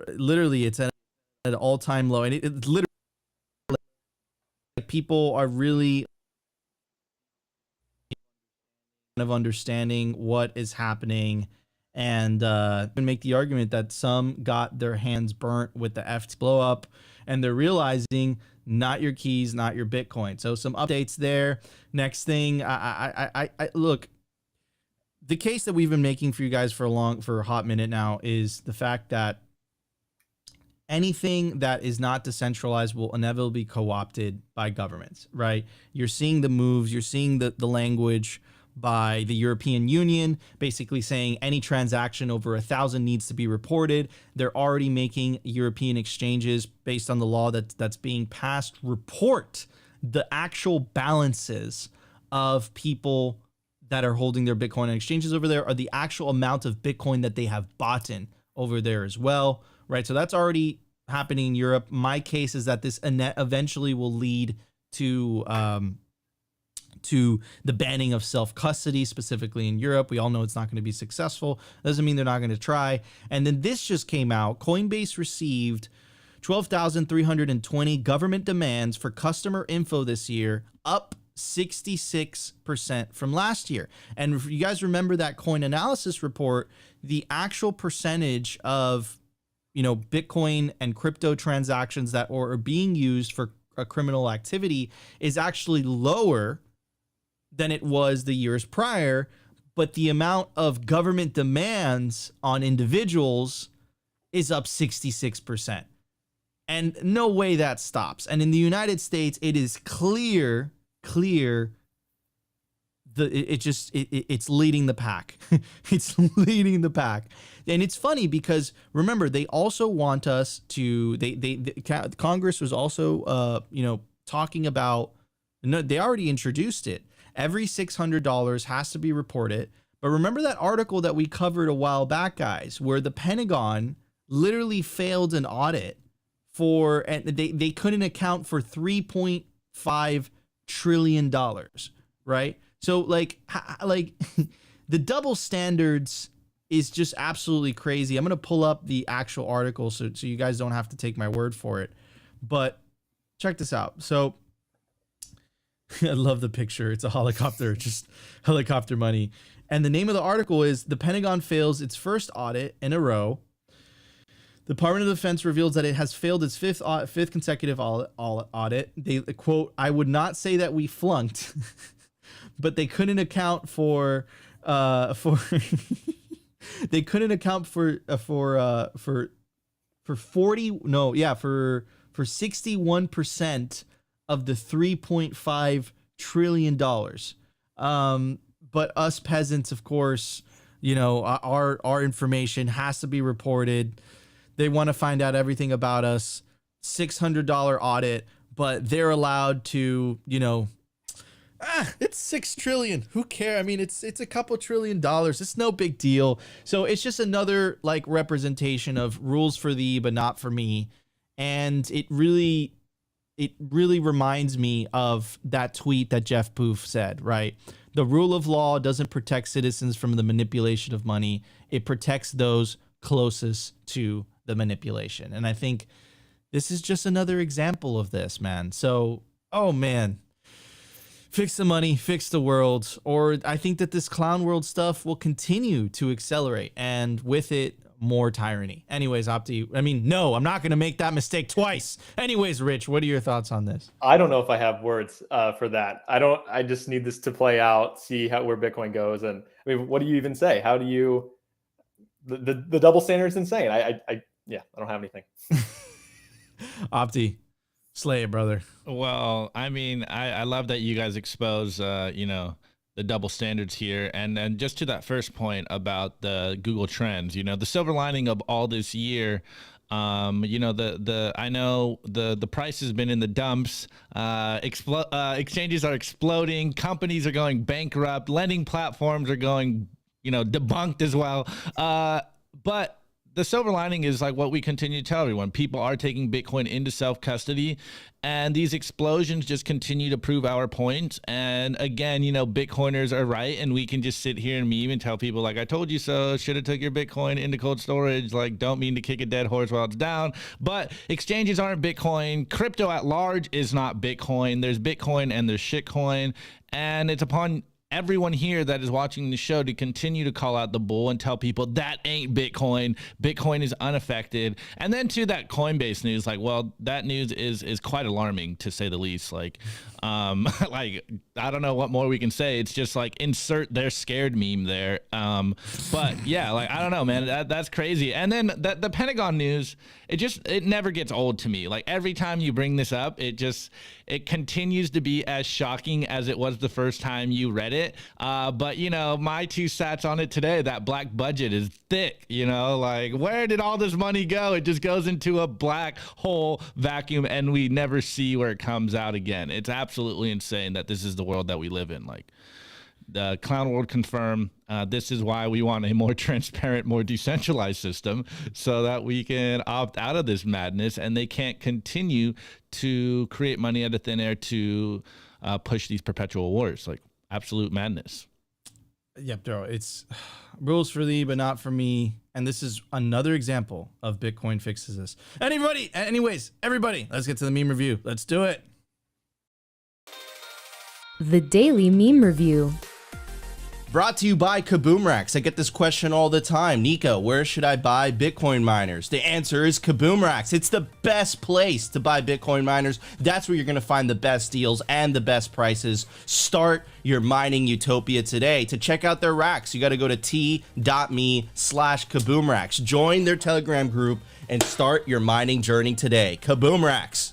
A: Literally, it's at an all-time low. And it's literally, people are really of understanding what is happening, and make the argument that some got their hands burnt with the FT blow up, and they're realizing not your keys, not your Bitcoin. So some updates there. Next thing, I look, the case that we've been making for you guys for a hot minute now is the fact that anything that is not decentralized will inevitably be co-opted by governments, right? You're seeing the moves, you're seeing the language by the European Union, basically saying any transaction over 1,000 needs to be reported. They're already making European exchanges, based on the law that's being passed, report the actual balances of people that are holding their Bitcoin on exchanges over there, or the actual amount of Bitcoin that they have bought in over there as well, right? So that's already happening in Europe. My case is that this eventually will lead to the banning of self-custody, specifically in Europe. We all know it's not going to be successful. Doesn't mean they're not going to try. And then this just came out. Coinbase received 12,320 government demands for customer info this year, up 66% from last year. And if you guys remember that coin analysis report, the actual percentage of, Bitcoin and crypto transactions that are being used for a criminal activity is actually lower than it was the years prior, but the amount of government demands on individuals is up 66%. And no way that stops. And in the United States, it is clear it's leading the pack. It's leading the pack. And it's funny because, remember, they also want us to, Congress was also, talking about, no, they already introduced it. Every $600 has to be reported. But remember that article that we covered a while back, guys, where the Pentagon literally failed an audit and they couldn't account for $3.5 trillion, right? So like the double standards is just absolutely crazy. I'm going to pull up the actual article so you guys don't have to take my word for it. But check this out. So I love the picture. It's a helicopter, just helicopter money. And the name of the article is "The Pentagon Fails Its First Audit in a Row. The Department of Defense reveals that it has failed its fifth consecutive audit. They quote, "I would not say that we flunked, but they couldn't account for they couldn't account for 61% of the $3.5 trillion. But us peasants, of course, our information has to be reported. They want to find out everything about us. $600 audit, but they're allowed to, it's 6 trillion. Who cares? I mean, it's a couple $1 trillion. It's no big deal. So it's just another representation of rules for thee, but not for me. And it really reminds me of that tweet that Jeff Poof said, right? The rule of law doesn't protect citizens from the manipulation of money. It protects those closest to the manipulation. And I think this is just another example of this, man. So, oh man, fix the money, fix the world. Or I think that this clown world stuff will continue to accelerate, and with it, more tyranny. Anyways, Opti, no, I'm not going to make that mistake twice. Anyways, Rich, what are your thoughts on this?
B: I don't know if I have words for that. I just need this to play out, see where Bitcoin goes. And what do you even say? How do you, the double standard is insane. I don't have anything.
A: Opti, slay it, brother.
C: Well, I love that you guys expose, the double standards here. And just to that first point about the Google Trends, the silver lining of all this year, I know the price has been in the dumps. Exchanges are exploding. Companies are going bankrupt. Lending platforms are going, debunked as well. But the silver lining is what we continue to tell everyone. People are taking Bitcoin into self-custody, and these explosions just continue to prove our point. And again, Bitcoiners are right, and we can just sit here and meme and tell people I told you so, should have took your Bitcoin into cold storage, don't mean to kick a dead horse while it's down. But exchanges aren't Bitcoin. Crypto at large is not Bitcoin. There's Bitcoin and there's shitcoin. And it's upon everyone here that is watching the show to continue to call out the bull and tell people that ain't Bitcoin. Bitcoin is unaffected. And then to that Coinbase news, that news is quite alarming, to say the least. I don't know what more we can say. It's just insert their scared meme there. But yeah, I don't know, man. That's crazy. And then the Pentagon news, it never gets old to me. Every time you bring this up, it continues to be as shocking as it was the first time you read it. it. But, you know, my 2 sats on it today, that black budget is thick, you know, like where did all this money go? It just goes into a black hole vacuum and we never see where it comes out again. It's absolutely insane that this is the world that we live in. Like, the clown world confirm this is why we want a more transparent, more decentralized system so that we can opt out of this madness and they can't continue to create money out of thin air to push these perpetual wars. Like, absolute madness.
A: Yep, bro. It's rules for thee, but not for me. And this is another example of Bitcoin fixes this. Anyways, everybody, let's get to the meme review. Let's do it.
D: The Daily Meme Review.
A: Brought to you by Kaboomracks. I get this question all the time. Nico, where should I buy Bitcoin miners? The answer is Kaboomracks. It's the best place to buy Bitcoin miners. That's where you're going to find the best deals and the best prices. Start your mining utopia today. To check out their racks, you got to go to t.me/Kaboomracks. Join their Telegram group and start your mining journey today. Kaboomracks.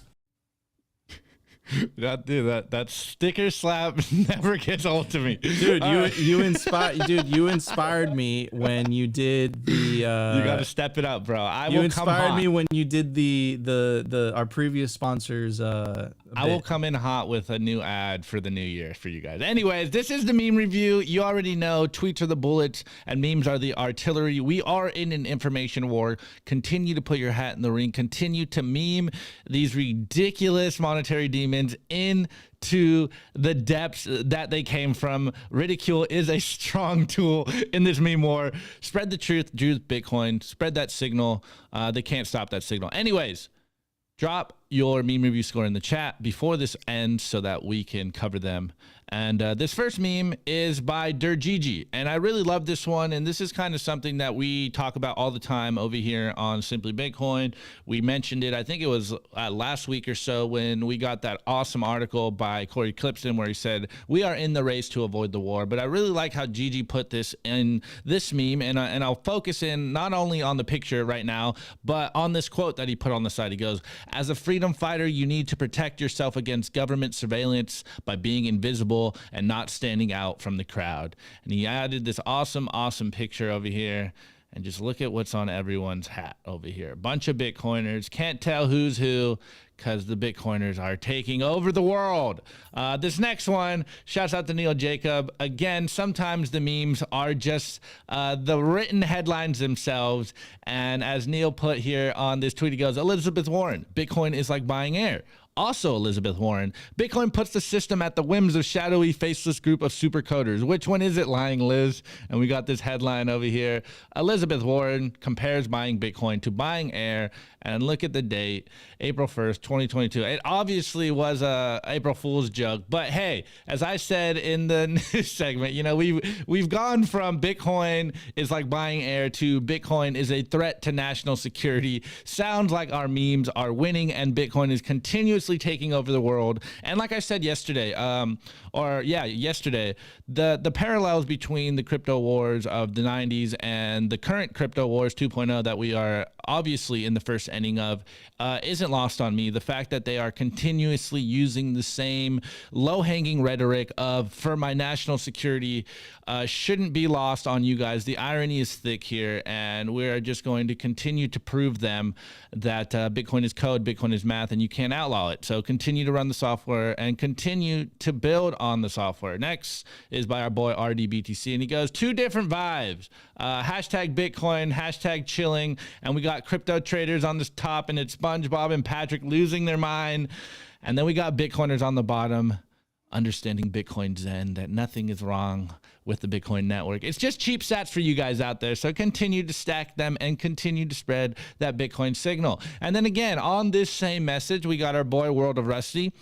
C: That sticker slap never gets old to me,
A: dude. You inspired me when you did the.
C: You got to step it up, bro.
A: You inspired me when you did the our previous sponsors.
C: I will come in hot with a new ad for the new year for you guys. Anyways, this is the meme review. You already know tweets are the bullets and memes are the artillery. We are in an information war. Continue to put your hat in the ring. Continue to meme these ridiculous monetary demons into the depths that they came from. Ridicule is a strong tool in this meme war. Spread the truth, Bitcoin. Spread that signal. They can't stop that signal. Anyways, drop your meme review score in the chat before this ends so that we can cover them. And this first meme is by Durgigi, and I really love this one. And this is kind of something that we talk about all the time over here on Simply Bitcoin. We mentioned it, I think it was last week or so, when we got that awesome article by Corey Clipston where he said, we are in the race to avoid the war. But I really like how Gigi put this in this meme, and I'll focus in not only on the picture right now, but on this quote that he put on the side. He goes, as a freedom fighter, you need to protect yourself against government surveillance by being invisible and not standing out from the crowd. And he added this awesome picture over here. And just look at what's on everyone's hat over here. A bunch of Bitcoiners. Can't tell who's who because the Bitcoiners are taking over the world. This next one, shouts out to Neil Jacob. Again, sometimes the memes are just the written headlines themselves. And as Neil put here on this tweet, he goes, Elizabeth Warren, Bitcoin is like buying air. Also, Elizabeth Warren, Bitcoin puts the system at the whims of shadowy, faceless group of super coders. Which one is it, lying Liz? And we got this headline over here. Elizabeth Warren compares buying Bitcoin to buying air. And look at the date, April 1st, 2022. It obviously was a April Fool's joke. But hey, as I said in the news segment, you know, we've gone from Bitcoin is like buying air to Bitcoin is a threat to national security. Sounds like our memes are winning and Bitcoin is continuously taking over the world. And like I said yesterday, yesterday, the parallels between the crypto wars of the 90s and the current crypto wars 2.0 that we are obviously in the first ending of isn't lost on me. The fact that they are continuously using the same low-hanging rhetoric of for my national security shouldn't be lost on you guys. The irony is thick here, and we're just going to continue to prove them that Bitcoin is code, Bitcoin is math, and you can't outlaw it. So continue to run the software and continue to build on the software. Next is by our boy RDBTC, and he goes, 2 different vibes. Hashtag Bitcoin, hashtag chilling, and we got crypto traders on this top, and it's SpongeBob and Patrick losing their mind. And then we got Bitcoiners on the bottom, understanding Bitcoin Zen, that nothing is wrong with the Bitcoin network. It's just cheap sats for you guys out there. So continue to stack them and continue to spread that Bitcoin signal. And then again, on this same message, we got our boy World of Rusty.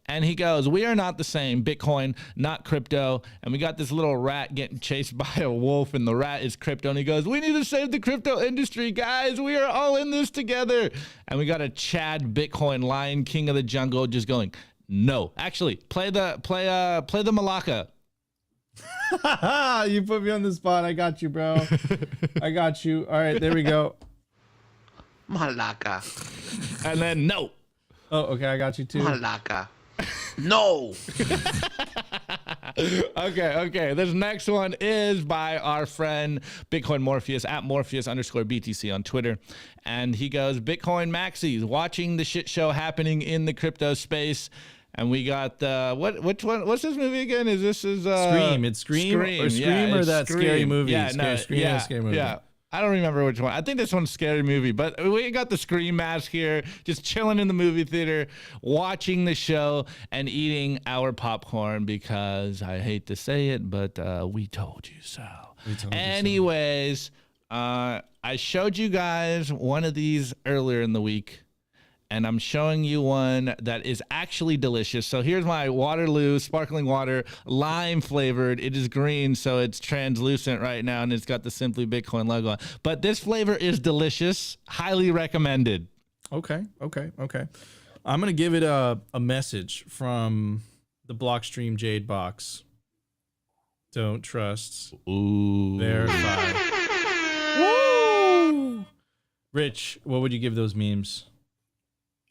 C: And he goes, we are not the same. Bitcoin, not crypto. And we got this little rat getting chased by a wolf, and the rat is crypto. And he goes, we need to save the crypto industry, guys. We are all in this together. And we got a Chad Bitcoin Lion King of the Jungle just going, no. Actually, play the Malacca.
A: You put me on the spot. I got you, bro. I got you. All right, there we go.
G: Malacca.
C: And then no.
A: Oh, okay, I got you too.
G: Malacca. No.
C: Okay. This next one is by our friend Bitcoin Morpheus at Morpheus_BTC on Twitter. And he goes, Bitcoin Maxis, watching the shit show happening in the crypto space. And we got which one? What's this movie again?
A: Scream. It's Scream or Scream or
C: it's
A: that scary movie.
C: Yeah, no,
A: Scream or scary movie.
C: Yeah. I don't remember which one. I think this one's a scary movie, but we got the Scream mask here, just chilling in the movie theater, watching the show and eating our popcorn because I hate to say it, but we told you so. Anyways, I showed you guys one of these earlier in the week. And I'm showing you one that is actually delicious. So here's my Waterloo sparkling water, lime flavored. It is green, so it's translucent right now, and it's got the Simply Bitcoin logo on. But this flavor is delicious. Highly recommended.
A: Okay. I'm going to give it a message from the Blockstream Jade box. Don't trust.
C: Ooh.
A: Verify. Woo! Rich, what would you give those memes?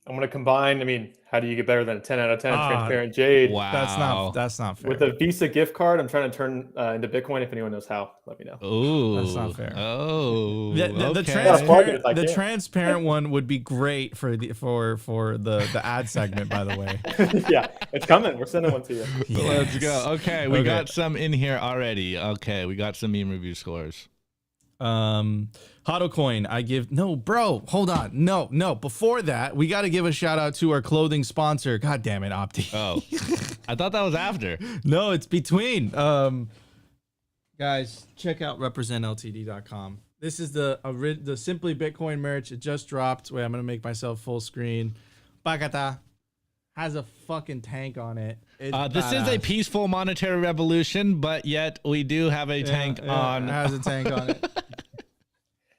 B: I'm going to combine. I mean, how do you get better than a 10 out of 10 transparent jade?
C: Wow.
A: That's not fair.
B: With a Visa gift card, I'm trying to turn into Bitcoin. If anyone knows how, let me know.
C: Ooh.
A: That's not fair.
C: Oh.
A: The transparent one would be great for the ad segment, by the way.
B: Yeah, it's coming. We're sending one to you.
A: Yes.
C: Let's go. Okay, we got some in here already. Okay, we got some meme review scores.
A: HODLcoin, I give hold on. No. Before that, we got to give a shout out to our clothing sponsor. God damn it, Opti.
C: Oh, I thought that was after.
A: No, it's between. Guys, check out representltd.com. This is the Simply Bitcoin merch. It just dropped. Wait, I'm gonna make myself full screen. Bakata has a fucking tank on it.
C: This is a peaceful monetary revolution, but yet we do have a tank on.
A: It has a tank on it.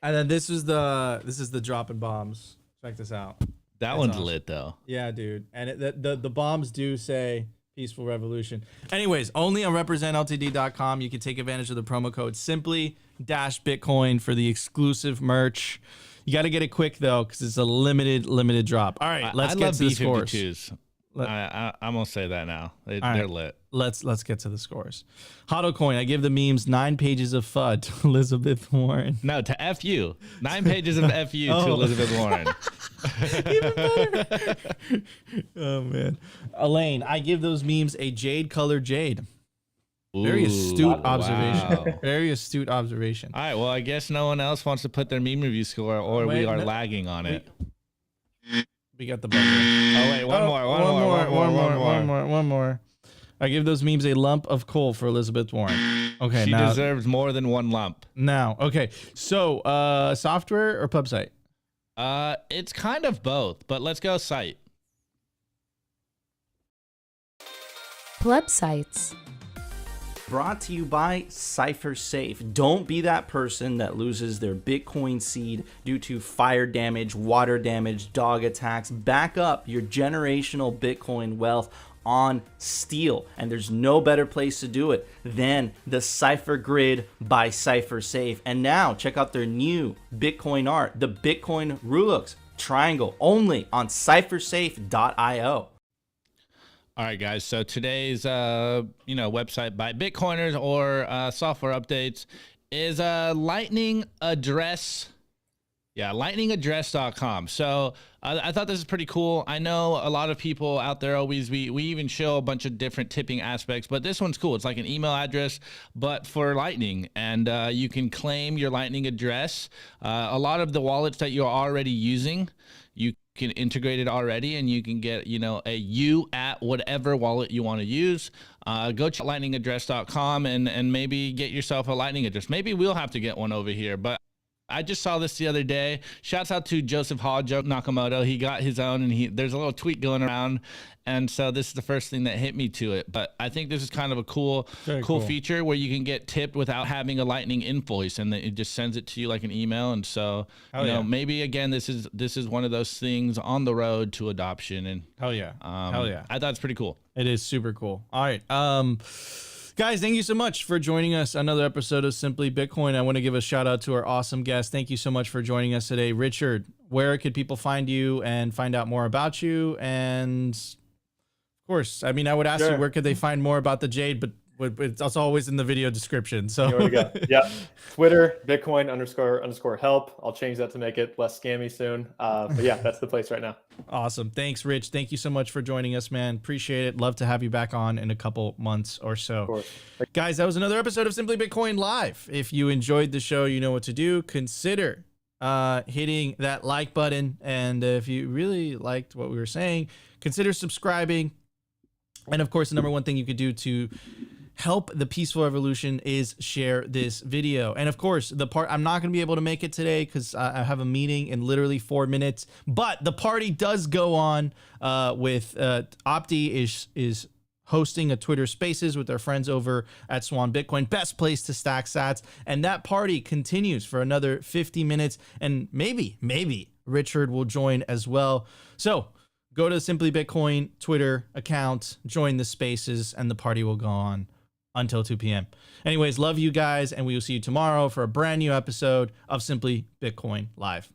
A: And then this is the dropping bombs. Check this out.
C: That one's lit though.
A: Yeah, dude. And the bombs do say peaceful revolution. Anyways, only on representltd.com you can take advantage of the promo code simply-bitcoin for the exclusive merch. You got to get it quick though, because it's a limited drop. All right, let's get to the scores.
C: B52s. I'm gonna say that now. They're lit.
A: Let's get to the scores. HODLcoin, I give the memes 9 pages of FUD to Elizabeth Warren.
C: No, to F you. 9 pages of F you to Elizabeth Warren.
A: Even better. Oh man. Elaine, I give those memes a jade colored jade. Very astute observation.
C: Wow.
A: Very astute observation.
C: All right, well, I guess no one else wants to put their meme review score, or we are lagging on it.
A: We got the buzzer.
C: Oh wait, one
A: more. I give those memes a lump of coal for Elizabeth Warren. Okay,
C: she
A: now
C: deserves more than one lump.
A: Now, okay. So, software or pub site?
C: It's kind of both, but let's go site.
D: Pleb sites.
A: Brought to you by CipherSafe. Don't be that person that loses their Bitcoin seed due to fire damage, water damage, dog attacks. Back up your generational Bitcoin wealth on steel, and there's no better place to do it than the Cypher Grid by CipherSafe. And now check out their new Bitcoin art, the Bitcoin Rulux triangle, only on cyphersafe.io.
C: All right, guys. So today's website by Bitcoiners or software updates is Lightning Address. Yeah, lightningaddress.com. So I thought this is pretty cool. I know a lot of people out there we even show a bunch of different tipping aspects, but this one's cool. It's like an email address, but for Lightning, and you can claim your Lightning address. A lot of the wallets that you're already using, you can integrate it already, and you can get a U at whatever wallet you want to use. Go check lightningaddress.com and maybe get yourself a Lightning address. Maybe we'll have to get one over here, but I just saw this the other day. Shouts out to Joseph Hajo Nakamoto. He got his own, and there's a little tweet going around, and so this is the first thing that hit me to it. But I think this is kind of a cool feature where you can get tipped without having a Lightning invoice, and it just sends it to you like an email. And so maybe again this is one of those things on the road to adoption. And
A: hell yeah,
C: I thought it's pretty cool.
A: It is super cool. All right. Guys, thank you so much for joining us. Another episode of Simply Bitcoin. I want to give a shout out to our awesome guest. Thank you so much for joining us today. Richard, where could people find you and find out more about you? And of course, I mean, I would ask you, where could they find more about the Jade, but It's always in the video description. So
B: There we go. Yeah. Twitter, Bitcoin__help. I'll change that to make it less scammy soon. But yeah, that's the place right now.
A: Awesome. Thanks, Rich. Thank you so much for joining us, man. Appreciate it. Love to have you back on in a couple months or so.
B: Of course.
A: Guys, that was another episode of Simply Bitcoin Live. If you enjoyed the show, you know what to do. Consider hitting that like button. And if you really liked what we were saying, consider subscribing. And of course, the number one thing you could do to help the peaceful revolution is share this video. And of course, the part I'm not going to be able to make it today because I have a meeting in literally 4 minutes, but the party does go on with Opti is hosting a Twitter Spaces with their friends over at Swan Bitcoin, best place to stack sats. And that party continues for another 50 minutes. And maybe Richard will join as well. So go to Simply Bitcoin Twitter account, join the Spaces, and the party will go on until 2 p.m. Anyways, love you guys, and we will see you tomorrow for a brand new episode of Simply Bitcoin Live.